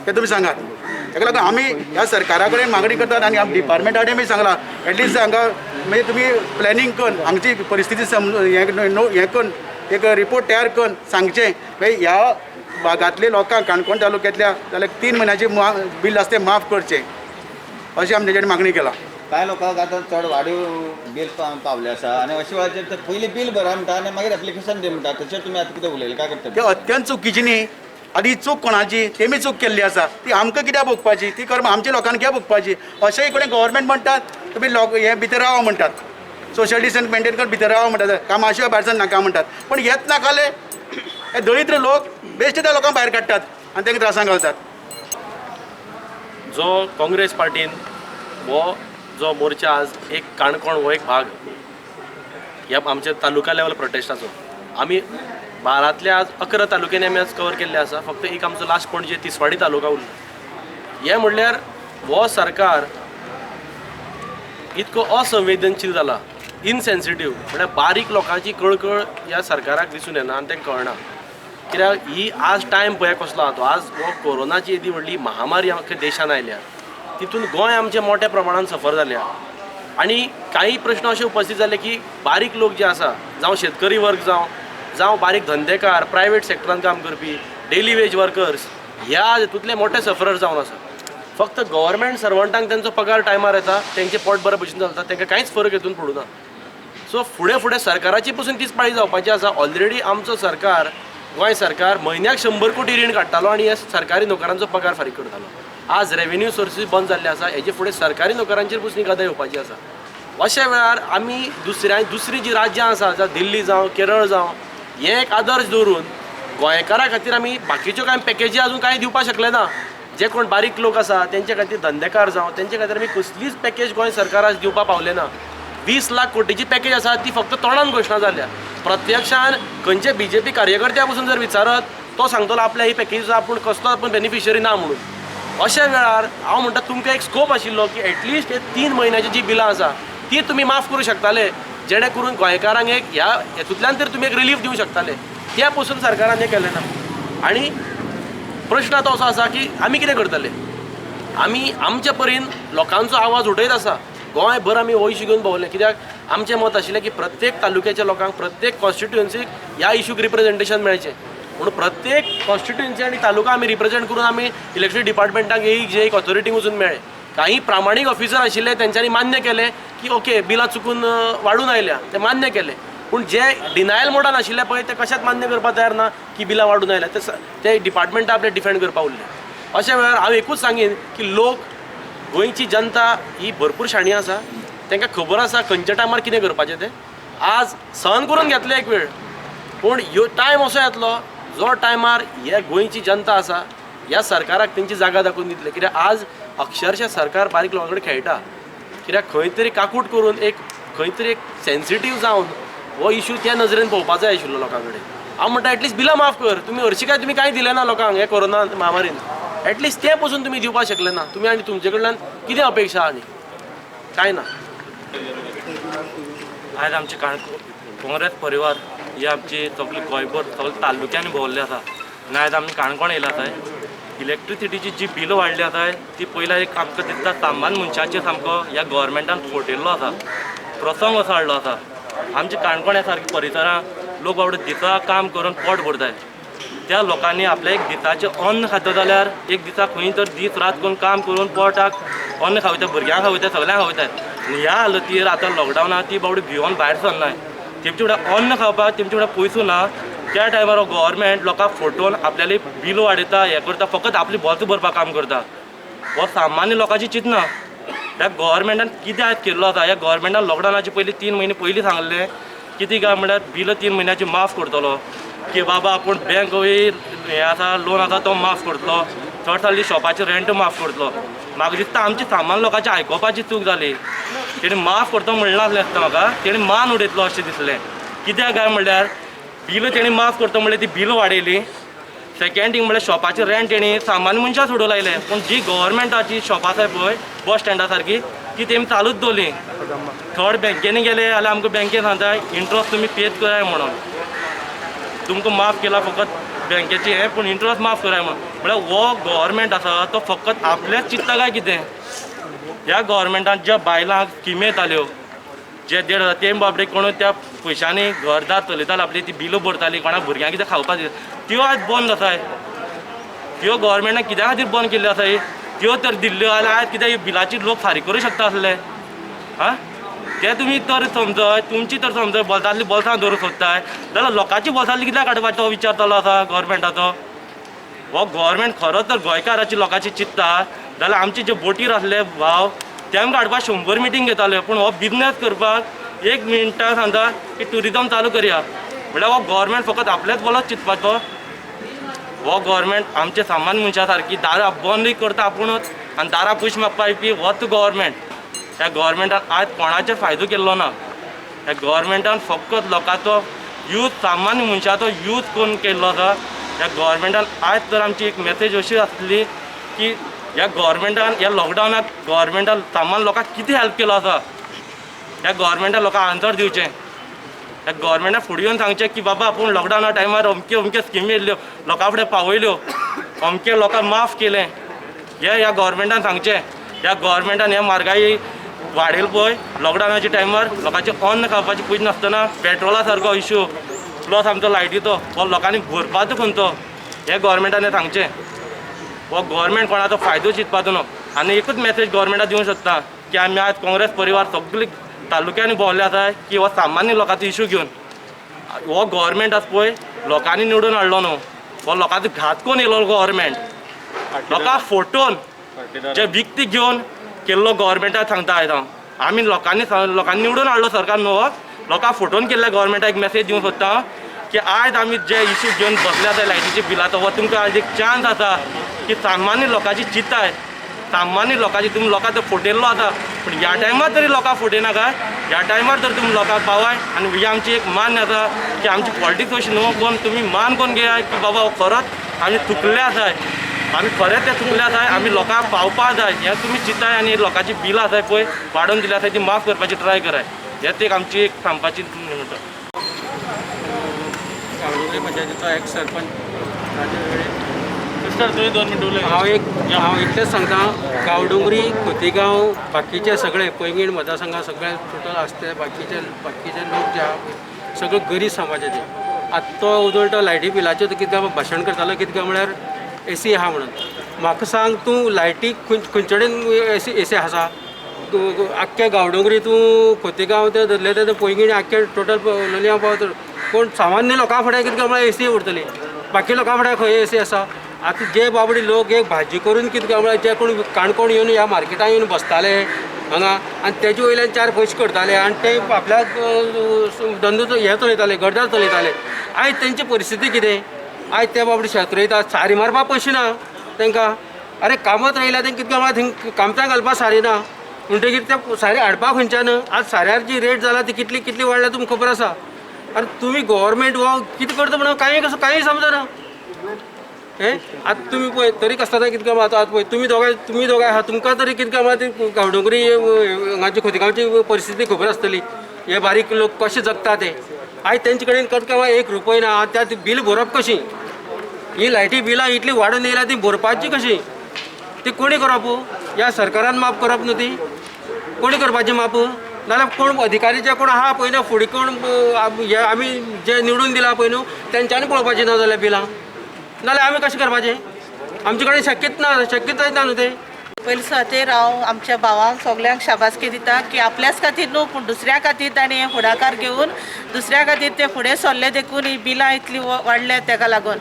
S1: तें तुमी सांगात. ताका लागून आमी ह्या सरकारा कडेन मागणी करतात आनी डिपार्टमेंटा कडेन सांगलां एटलिस्ट हांगा म्हणजे तुमी प्लॅनिंग करून हांगची परिस्थिती हें करून एक रिपोर्ट तयार करून सांगचें ह्या भागांतल्या लोकांक काणकोण तालुक्यांतल्या जाल्यार 3 महिन्याचे बील आसा तें माफ करचें अशी आमी तेजे मागणी केला.
S9: कांय लोकांक आतां चड वाडीव बील पावले आसा आनी अशे वेळाचेर पयलीं बील भरा म्हणटा आनी मागीर एप्लिकेशन दी म्हणटा. तशें तुमी आतां कितें उलयलें काय करता?
S1: तें अत्यंत चुकीची न्ही. आनी चूक कोणाची तेमी चूक केल्ली आसा ती आमकां कित्याक भोगपाची, ती कर्म आमच्या लोकांनी कित्याक भोगपाची. अशेंय कडेन गव्हर्मेंट म्हणटात तुमी लोक हें भितर रावा म्हणटात, सोशल डिस्टन्स मेंटेन करून भितर रावा म्हणटात, कामां शिवाय भायर नाका म्हणटात. पण हेच नाकाले हे दळिद्र लोक बेश्टे त्या लोकांक भायर काडटात आनी तांकां त्रासांक घालतात.
S5: जो काँग्रेस पार्टीन हो जो मोर्चा आज एक काणकोण हो एक भाग ह्या आमच्या तालुका लेवल प्रोटेस्टाचो आमी बारांतल्या आज 11 तालुक्यांनी आमी आज कवर केल्ले आसा. फक्त एक आमचो लास्ट पणजे तिसवाडी तालुका उरलो. हें म्हणल्यार हो सरकार इतको असंवेदनशील जाला, इनसेन्सिटीव. म्हळ्यार बारीक लोकांची कळकळ ह्या सरकाराक दिसून येना आनी तेंकां कळना. कित्याक ही आज टायम पळय कसलो आहा तो. आज हो कोरोनाची येदी व्हडली महामारी आमच्या देशान आयल्या, तितून गोंय आमचें मोठ्या प्रमाणान सफर जाल्या. आनी काही प्रश्न अशे उपस्थित जाले की बारीक लोक जे आसा जावं शेतकरी वर्ग जावं बारीक धंदेकार, प्रायवेट सेक्टरान काम करपी, डेली वेज वर्कर्स ह्या हितूंतले मोठे सफरर जावन आसा. फक्त गव्हर्मेंट सर्वंटांक तांचो पगार टायमार येता, तेंचे पोट बरे भशेन चलता, तांकां कांयच फरक हितून पडूना. सो फुडें सरकाराची पसून तीच पाळी जावपाची आसा. ऑलरेडी आमचो सरकार गोंय सरकार म्हयन्याक 100 कोटी रीण काडटालो आनी ह्या सरकारी नोकरांचो पगार फारीक करतालो. आज रेव्हेन्यू सोर्सीस बंद जाल्ले आसा. हेजे फुडें सरकारी नोकरांचेर पसून गदा येवपाची आसा. अशा वेळार आमी दुसरी जी राज्यां आसा जावं दिल्ली जावं केरळ जावं हें एक आदर्श दवरून गोंयकारा खातीर आमी बाकीच्यो कांय पॅकेजी आजून कांय दिवपाक शकले ना. जे कोण बारीक लोक आसा तेंचे खातीर धंदेकार जावं तेंचे खातीर आमी कसलीच पॅकेज गोंय सरकाराक दिवपाक पावले ना. 20 लाख कोटीची पॅकेज आसा ती फक्त तोंडान घोशणा जाल्या. प्रत्यक्षान खंयचे BJP कार्यकर्त्या पसून जर विचारत तो सांगतलो आपल्या ही पॅकेजीचो आपूण कसलो आपूण बेनिफिशरी ना म्हणून. अशा वेळार हांव म्हणटा तुमकां एक स्कोप आशिल्लो की एटलिस्ट हे 3 म्हयन्याची जी बिलां आसा ती तुमी माफ करूं शकताले, जेणे करून गोंयकारांक एक ह्या हेतूंतल्यान तर तुमी एक रिलीफ दिवंक शकताले. त्या पसून सरकारान हें केलें ना. आनी प्रश्न आतां असो आसा की आमी कितें करतले. आमी आमच्या परीन लोकांचो आवाज उठयत आसा. गोंयभर आमी हो इशू घेवन भोंवले. कित्याक आमचें मत आशिल्लें की प्रत्येक तालुक्याच्या लोकांक प्रत्येक कॉन्स्टिट्युएन्सीक ह्या इशूक रिप्रेझेंटेशन मेळचें म्हणून प्रत्येक कॉन्स्टिट्युएन्सी आनी तालुका आमी रिप्रेझेंट करून आमी इलेक्शन डिपार्टमेंटाक एक ऑथॉरिटीक वचून मेळ्ळे. काही प्रामाणीक ऑफिसर आशिल्ले तेंच्यांनी मान्य केलें की ओके बिलां चुकून वाडून आयल्या, ते मान्य केलें. पूण जे डिनायल मोडान आशिल्ले पळय ते कशाच मान्य करपाक तयार ना की बिलां वाडून आयल्या. ते डिपार्टमेंटा आपले डिफेंड करपाक उरले. अशा वेळार हांव एकूच सांगीन की लोक गोंयची जनता ही भरपूर शाणी आसा. तांकां खबर आसा खंयच्या टायमार कितें करपाचें तें. आज सहन करून घेतलें एक वेळ, पूण ह्यो टायम असो येतलो जो टायमार हे गोंयची जनता आसा ह्या सरकाराक तेंची जागा दाखोवन दितले. कित्याक आज अक्षरशः सरकार बारीक लोकां कडेन खेळटा. कित्याक खंय तरी काकूट करून खंय तरी एक सेन्सिटीव जावन हो इशू त्या नजरेन पळोवपाक जाय आशिल्लो लोकां कडेन. हांव म्हणटा एटलिस्ट बिलां माफ कर. तुमी हरशीं काय तुमी कांय दिलें ना लोकांक हे कोरोना महामारीन. एटलिस्ट ते पसून तुमी दिवपाक शकले ना. तुमी आनी तुमचे कडल्यान कितें अपेक्षा आनी कांय ना. आयज आमचे काँग्रेस परिवार ही आमची सगळी गोंयभर सगळे तालुक्यांनी भोंवल्ले आसा. आनी आयज आमी काणकोण येयला थंय. इलेक्ट्रिसिटीची जी बिल वाडली आसा ती पयला एक आमकां दिसता सामान्य मनशाचेर सामको ह्या गव्हर्मेंटान फोटिल्लो आसा, प्रसंग असो हाडलो आसा. आमचे काणकोण्या सारके परिसरांत लोक बाबडे दिसा काम करून पोट भरताय. त्या लोकांनी आपल्या एक दिसाचें अन्न खाता जाल्यार एक दिसा खंय तर दीस रात करून काम करून पोटाक अन्न खावयता, भुरग्यांक खावयता, सगळ्यांक खावयतात. ह्या हालतीर आतां लॉकडावनात ती बाबडी भिवून भायर सरनाय. तेमचे कडेन अन्न खावपाक तेमचे कडेन पयसो ना. त्या टायमार गव्हर्मेंट लोकांक फोटोवन आपल्याली बील वाडयता, हें करता, फकत आपली बोल्स भरपाक काम करता. हो सामान्य लोकांची चिंतना. ह्या गव्हर्मेंटान कितें आयज केल्लो आसा, ह्या गव्हर्मेंटान लॉकडावनाचे पयलीं 3 म्हयने पयलीं सांगलें कितें काय म्हळ्यार बिल 3 म्हयन्याची माफ करतलो, की बाबा आपूण बँक हें आसा लोन आसा तो माफ करतलो, चड सारली शॉपाची रेंट माफ करतलो. म्हाका दिसता आमची सामान्य लोकांची आयकोपाची चूक जाली. तेणी माफ करतो म्हणलें नासलें आसता म्हाका, तेणी मान उडयतलो अशें दिसलें. कित्याक काय म्हणल्यार बिल तेणी माफ करता म्हणल्यार ती बिल वाडयली. सेकंड थिंग म्हणल्यार शॉपाची रेंट तेणी सामान्य मनशां सोडूं लायले, पूण जी गव्हर्मेंटाची शॉप आसाय पळय बस स्टँडा सारकी ती तेमी चालूच दवरली. थर्ड बँकेनी गेले जाल्यार आमकां बँकेन सांगताय इंट्रस्ट तुमी पेड कराय म्हणून, तुमकां माफ केला फकत बँकेची हें, पूण इंट्रस्ट माफ कराय म्हणून. म्हळ्यार हो गव्हर्मेंट आसा तो फकत आपल्याच चिंतता काय कितें. ह्या गव्हर्मेंटान ज्या बायलांक स्किमी येताल्यो, जे 1,500 ते बाबडे कोण त्या पयशांनी घरदार चलयताले, आपली ती बिलां भरताली, कोणाक भुरग्यांक कितें खावपाक दिता, त्यो आयज बंद आसाय. त्यो गव्हर्मेंटान कित्या खातीर बंद केल्ल्यो आसाय, त्यो तर दिल्ल्यो जाल्यार आयज कित्याक बिलाची लोक फारीक करूं शकता आसले. हां ते तुमी तर समजय, तुमची तर समजय बोल्सांतली बोल्सां दवरूंक सोदताय जाल्यार लोकांची बोल्सांतली कित्याक काडपाचो विचार चालू आसा गव्हर्मेंटाचो. हो गव्हर्मेंट खरोच तर गोंयकाराची लोकांची चिंतता जाल्यार आमचे जे बोटीर आसले भाव तेमकां काडपाक 100 मिटींग घेताले, पूण हो बिजनेस करपाक 1 मिनटां सांगता की टुरिजम चालू करया. म्हळ्यार हो गव्हर्मेंट फकत आपल्याच बोलत चिंतपाचो. हो गव्हर्मेंट आमचे सामान्य मनशा सारकी दारां बंदूय करता आपुणूच, आनी दारां पयशे मागपा येवपी होच गव्हर्मेंट. ह्या गव्हर्मेंटान आयज कोणाचेर फायदो केल्लो ना. ह्या गव्हर्मेंटान फकत लोकांचो यूज, सामान्य मनशाचो यूज करून केल्लो आसा. ह्या गव्हर्मेंटान आयज तर आमची एक मेसेज अशी आसली की ह्या गव्हर्मेंटान ह्या लॉकडावनाक गव्हर्मेंटान सामान्य लोकांक कितें हेल्प केलो आसा, ह्या गव्हर्मेंटान लोकांक आन्सर दिवचें. ह्या गव्हर्मेंटान फुडें येवन सांगचें की बाबा आपूण लॉकडावना टायमार अमके अमके स्किमी येयल्ल्यो, लोकां फुडें पावयल्यो, अमके लोकांक माफ केलें, हें ह्या गव्हर्मेंटान सांगचें. ह्या गव्हर्मेंटान हें म्हारगाई वाडयलो पळय लॉकडावनाच्या टायमार लोकांचे अन्न खावपाची पयशे नासतना पेट्रोला सारको इश्यू, प्लस आमचो लायटीचो हो लोकांनी भरपाचो खंयचो, हें गव्हर्मेंटान हें सांगचें. हो गव्हर्मेंट कोणाचो फायदो चिंतपाचो न्हू. आनी एकूच मॅसेज गव्हर्मेंटाक दिवंक सोदता की आमी आयज काँग्रेस परिवार सगळे तालुक्यांनी भोंवले आसाय की हो सामान्य लोकांचो इश्यू घेवन. हो गव्हर्मेंट आसा पळय लोकांनी निवडून हाडलो न्हू, हो लोकांचो घात करून येयलो गव्हर्मेंट. लोकांक फोटोवन जे विकती घेवन केल्लो गव्हर्मेंटाक सांगता आयज हांव. आमी लोकांनी निवडून हाडलो सरकार न्हू, लोकांक फोटोवन केल्ल्या गव्हर्मेंटाक एक मॅसेज दिवंक सोदता की आयज आमी जे इश्यू घेवन बसले आसाय लायटीची बिलाचो, हो तुमकां आयज एक चान्स आसा की सामान्य लोकांची चिंताय, सामान्य लोकांची तुमी लोकांक तर फटयल्लो आसा, पूण ह्या टायमार तरी लोकांक फटयना काय, ह्या टायमार तर तुमी लोकांक पावाय. आनी ही आमची एक मान्य आसा की आमची पॉलिटिक्स अशी न्हू, कोण तुमी मान कोण घेयाय की बाबा खरोच आमी चुकले आसाय, आमी खरेंच ते चुकले आसाय, आमी लोकांक पावपा जाय हें तुमी चिंताय. आनी लोकांची बिलां आसाय पळय वाडोवन दिली आसाय ती माफ करपाची ट्राय कराय. हेंच एक आमची एक सांगपाची म्हणटा.
S4: गांवडोंगरी पंचायतीचो एक सरपंच
S5: तुवें 2 मिनटां उलय.
S4: हांव इतलेंच सांगता, गांवडोंगरी, खोतीगांव, बाकीचे सगळे पैंगीण मतदारसंघात सगळे टोटल आसते बाकीचे लोक जे आहा सगळे गरीब समाजाचे. आतां तो उजवलतो लायटी बिलाचेर कितें काय भाशण करतालो, कितें काय म्हळ्यार AC आहा म्हणून. म्हाका सांग तूं लायटीक खंयचे कडेन AC आसा? आख्ख्या गांवडोंगरी तूं खोतीगांव ते धरले ते पैंगीण आख्खे टोटल लोलयां पावत, कोण सामान्य लोकां फुडें कितें काय म्हळ्यार AC उरतली, बाकी लोकां फुडें खंय AC आसा? आतां जे बाबडे लोक एक भाजी करून कितें काय म्हळ्यार जे कोण काणकोण येवन ह्या मार्केटान येवन बसताले हांगा आनी तेजे वयल्यान 4 पयशे करताले आनी ते आपल्याक धंदो हे चलयताले, घरदार चलयताले. आयज तेंची परिस्थिती कितें? आयज ते बाबडे शेत रोयतात, सारी मारपाक पयशे ना तांकां. अरे कामत रायल्या तें कितें काय म्हळ्यार थंय कामतां घालपाक सारी ना, म्हणटकीर ते सारी हाडपाक खंयच्यान? आज साऱ्यार जी रेट जाला ती कितली वाडल्या तुमकां खबर आसा? आनी तुमी गव्हर्मेंट हो कितें करता म्हणून कांय समजना. हें आतां तुमी पळय तरी कसता कितें काय आतां पळय तुमी दोगांय आहा, तुमकां तरी कितें काय म्हळ्यार ती गांवडोंगरी हांगाची खोतीगांवची परिस्थिती खबर आसतली, हे बारीक लोक कशे जगता ते. आयज तेंचे कडेन कत काय 1 रुपया ना, त्या बिल भरप कशी? ही लायटी बिलां इतली वाडून येयल्या ती भरपाची कशी ती कोणी करप ह्या सरकारान माफ करप न्हू ती कोणी करपाची माफ नाल्यार कोण अधिकारी जे कोण आहा पळय न्हू फुडें कोण आमी जे निवडून दिला पळय न्हू तेंच्यांनी पळोवपाची ना जाल्यार बिलां नाल्यार आमी कशें करपाचें आमचे कडेन शक्यच जायना न्हू तें
S6: पयलीं सुवातेर हांव आमच्या भावांक सगल्यांक शाबासकी दिता की आपल्याच खातीर न्हू पूण दुसऱ्या खातीर ताणें हे फुडाकार घेवन दुसऱ्या खातीर ते फुडें सरले देखून ही बिलां इतली वाडल्या ताका लागून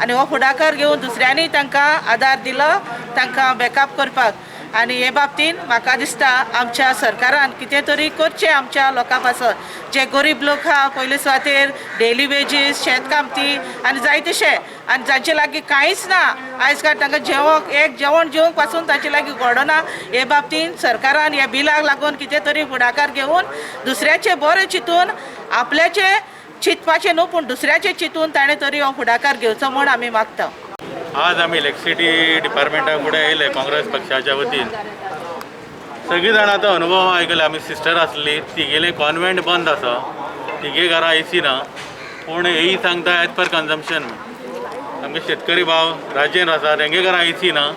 S6: आनी हो फुडाकार घेवन दुसऱ्यांनी तांकां आदार दिलो तांकां बॅकअप करपाक आनी हे बाबतींत म्हाका दिसता आमच्या सरकारान कितें तरी करचें आमच्या लोकां पासत जे गरीब लोक आहा पयले सुवातेर डेली वेजीस शेत कामती आनी जाय तशें आनी जांचे लागीं कांयच ना आयज काल तांकां जेवण जेवंक पासून तांचे लागीं घडना हे बाबतींत सरकारान ह्या बिलाक लागून कितें तरी फुडाकार घेवन दुसऱ्याचे बरें चिंतून आपल्याचे चिंतपाचें न्हू पूण दुसऱ्याचे चिंतून ताणें तरी हो फुडाकार घेवचो म्हूण आमी मागता
S11: आज आम्ही इलेक्ट्रिसिटी डिपार्टमेंटा फुडें येयले काँग्रेस पक्षाच्या वतीन सगळीं जाणां आतां अनुभव आयकले आमी सिस्टर आसली तिगेलें कॉन्वेंट बंद आसा तिगे घरा एसी ना पूण हेय सांगता एज पर कन्जम्पशन आमगे शेतकरी भाव राजेंद्र आसा तेंगे घरा एसी ना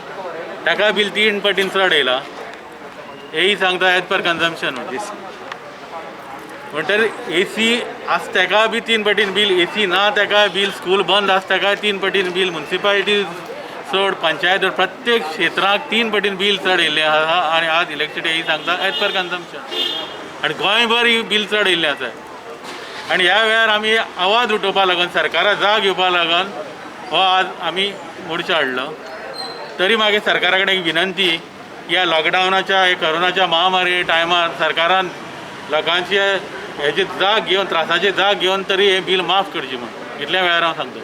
S11: ताका बील 3 पटीन चड येयला हेय सांगता एज पर कन्जम्पशन म्हणटर एसी आस ताका बी 3 पटीन बील एसी ना ताका बील स्कूल बंद आसा ताका 3 पटीन बील म्युन्सिपालिटी चड पंचायत प्रत्येक क्षेत्राक 3 पटीन बील चड येयल्लें आसा आनी आज इलेक्ट्रिसिटी ही सांगता एज पर कन्जम्पशन आनी गोंयभर ही बील चड येयल्लें आसा आनी ह्या वेळार आमी आवाज उठोवपा लागून सरकारा जाग घेवपा लागून हो आज आमी मोर्चा हाडलो तरी मागीर सरकारा कडेन एक विनंती ह्या लॉकडावनाच्या कोरोनाच्या महामारी टायमार सरकारान लोकांचे हेची जाग घेवन त्रासाची जाग घेवन तरी हे बील माफ करची म्हणून इतल्या वेळार हांव सांगता